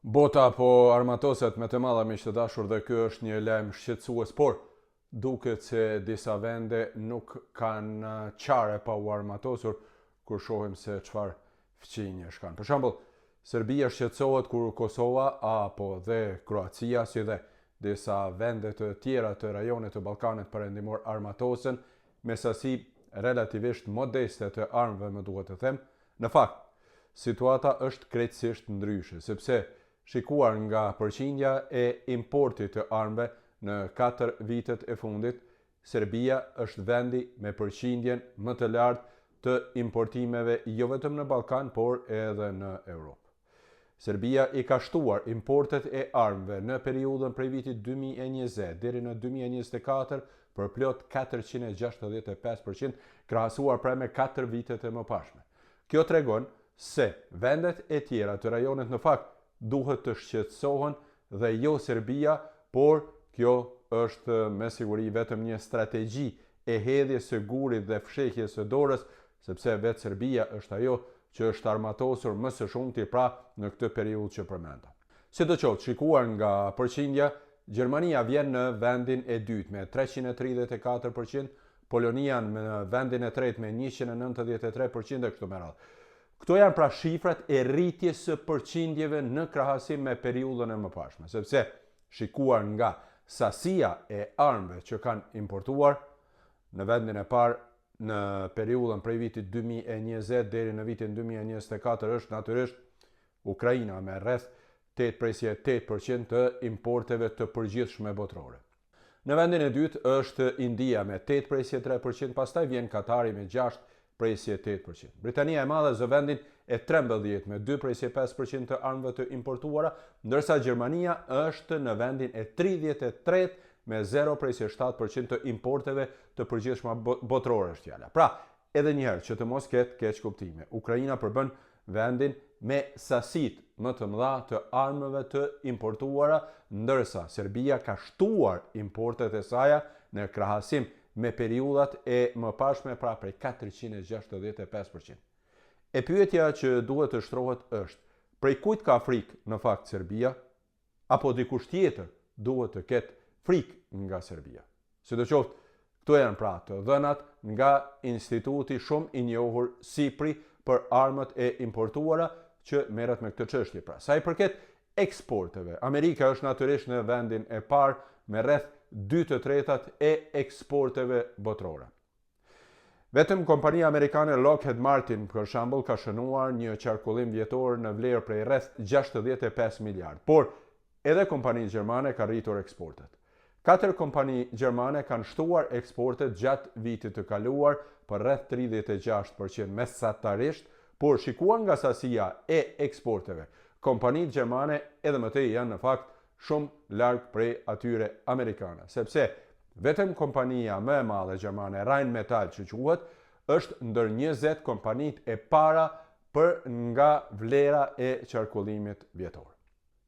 Bota po armatoset me të madha miq të dashur dhe ky është një lajm shqetësues, por duket se disa vende nuk kanë çare pa u armatosur kur shohim se çfarë fqinjesh kanë. Për shembull, Serbia shqetësohet kur Kosova apo dhe Kroacia, si dhe disa vende të tjera të rajonit të Ballkanit Perëndimor armatosen me sasi relativisht modeste të armëve, më duhet të them. Në fakt, situata është krejtësisht ndryshe, sepse shikuar nga përqindja e importit të armëve në 4 vitet e fundit, Serbia është vendi me përqindjen më të lartë të importimeve jo vetëm në Ballkan, por edhe në Europë. Serbia i ka shtuar importet e armëve në periudhën prej vitit 2020 deri në 2024 për plot 465%, krahasuar pra me 4 vitet e mëparshme. Kjo tregon se vendet e tjera të rajonit në fakt duhet të shqetësohen dhe jo Serbia, por kjo është me siguri vetëm një strategji e hedhjes së gurit dhe fshehjes së dorës, sepse vetë Serbia është ajo që është armatosur më së shumti pra në këtë periudhë që përmenda. Sidoqoftë, shikuar nga përqindja, Gjermania vjen në vendin e dytë me 334%, Polonia në vendin e tretë me 193% e kështu me radhë. Këto janë pra shifrat e rritjes së përqindjeve në krahasim me periudhën e mëparshme, sepse shikuar nga sasia e armëve që kanë importuar në vendin e parë në periudhën prej vitit 2020 deri në vitin 2024 është natyrisht Ukraina me rreth 8.8% të importeve të përgjithshme botërore. Në vendin e dytë është India me 8.3%, pastaj vjen Katari me 6.8%. Britania e Madhe zë vendin e 13 me 2.5% të armëve të importuara, ndërsa Gjermania është në vendin e 33 me 0.7% të importeve të përgjithshme botërore është fjala. Pra, edhe njëherë që të mos ketë keq kuptime, Ukraina përbën vendin me sasit më të mëdha të armëve të importuara, ndërsa Serbia ka shtuar importet e saja në krahasim me periudhat e mëparshme pra prej 465%. E pyetja që duhet të shtrohet është, prej kujt ka frikë në fakt Serbia, apo dikush tjetër duhet të ketë frikë nga Serbia? Sidoqoftë, këto janë pra të dhënat nga instituti shumë i njohur SIPRI për armët e importuara që merret me këtë çështje. Pra, sa i përket eksporteve, Amerika është natyrisht në vendin e parë me rreth 2/3 e eksporteve botërore. Vetëm kompania amerikane Lockheed Martin, për shembull, ka shënuar një qarkullim vjetor në vlerë prej rreth 65 miliard, por edhe kompanitë gjermane ka rritur eksportet. 4 kompani gjermane kanë shtuar eksportet gjatë vitit të kaluar për rreth 36% mesatarisht, por shikuar nga sasia e eksporteve, kompanitë gjermane edhe më tej janë në fakt shumë larg prej atyre amerikane, sepse vetëm kompania më e madhe gjermane Rheinmetall që quhet është ndër 20 kompanitë e para për nga vlera e qarkullimit vjetor.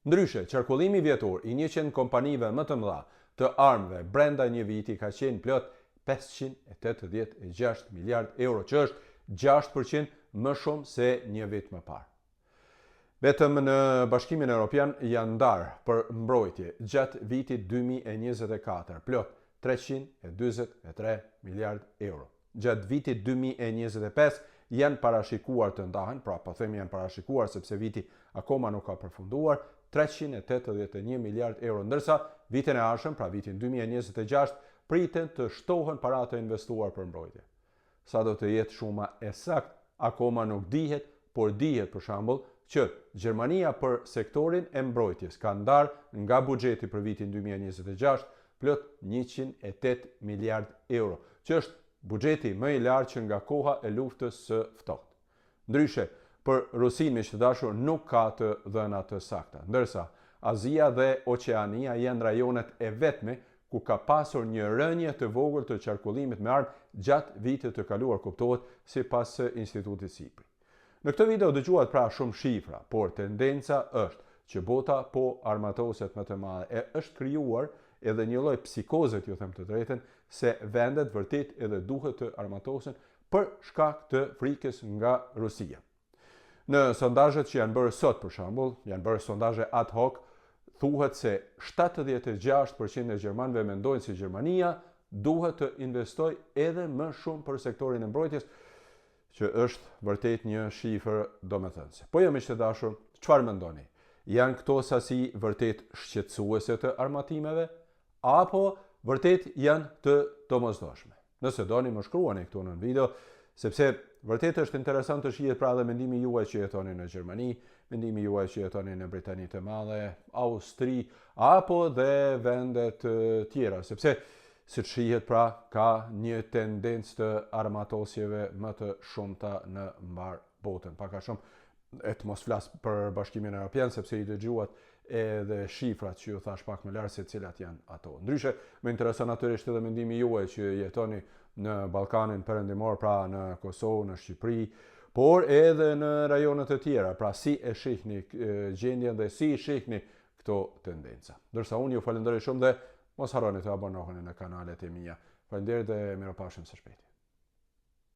Ndryshe, qarkullimi vjetor i 100 kompanive më të mëdha të armëve brenda një viti ka qenë plot 586 miliard euro, që është 6% më shumë se një vit më parë. Vetëm në Bashkimin Evropian janë ndarë për mbrojtje gjatë vitit 2024 plot 343 miliard euro. Gjatë vitit 2025 janë parashikuar të ndahen, pra po themi janë parashikuar sepse viti akoma nuk ka përfunduar, 381 miliard euro, ndërsa vitin e ardhshëm, pra vitin 2026, priten të shtohen para të investuar për mbrojtje. Sa do të jetë shuma e saktë, akoma nuk dihet, por dihet për shembull që Gjermania për sektorin e mbrojtjes ka ndarë nga buxheti për vitin 2026 plot 108 miliard euro, që është buxheti më i lartë që nga koha e luftës së ftohtë. Ndryshe, për Rusinë, miq të dashur, nuk ka të dhëna të sakta, ndërsa Azia dhe Oqeania janë rajonet e vetme ku ka pasur një rënje të vogël të qarkullimit me armë gjatë vitit të kaluar, kuptohet sipas institutit SIPRI. Në këtë video dëgjuat pra shumë shifra, por tendenca është që bota po armatoset më të madhe e është krijuar edhe një lloj psikozet, ju them të drejtën, se vendet vërtet edhe duhet të armatosen për shkak të frikës nga Rusia. Në sondazhet që janë bërë sot për shembull, janë bërë sondazhe ad hoc, thuhet se 76% e gjermanëve mendojnë se Gjermania duhet të investojë edhe më shumë për sektorin e mbrojtjes, që është vërtet një shifër domethënëse. Po jo miq të dashur, çfarë mendoni? Janë këto sasi vërtet shqetësuese të armatimeve apo vërtet janë të domosdoshme? Nëse doni më shkruani këtu në video, sepse vërtet është interesant të shihet pra dhe mendimi juaj që jetoni në Gjermani, mendimi juaj që jetoni në Britani të Madhe, Austri apo dhe vendet tjera, sepse siç shihet pra ka një tendencë të armatosjeve më të shumta në mbar botën. Pak a shumë et mos flas për Bashkimin Evropian sepse i dëgjuat edhe shifrat që ju thash pak më lart se cilat janë ato. Ndryshe, më intereson natyrisht edhe mendimi juaj që jetoni në Ballkanin Perëndimor, pra në Kosovë, në Shqipëri, por edhe në rajonet e tjera, pra si e shihni gjendjen dhe si i shihni këto tendenca. Ndërsa unë ju falenderoj shumë dhe mos harroni të abonoheni në kanalet e mia. Faleminderit dhe mirupafshim së shpejti.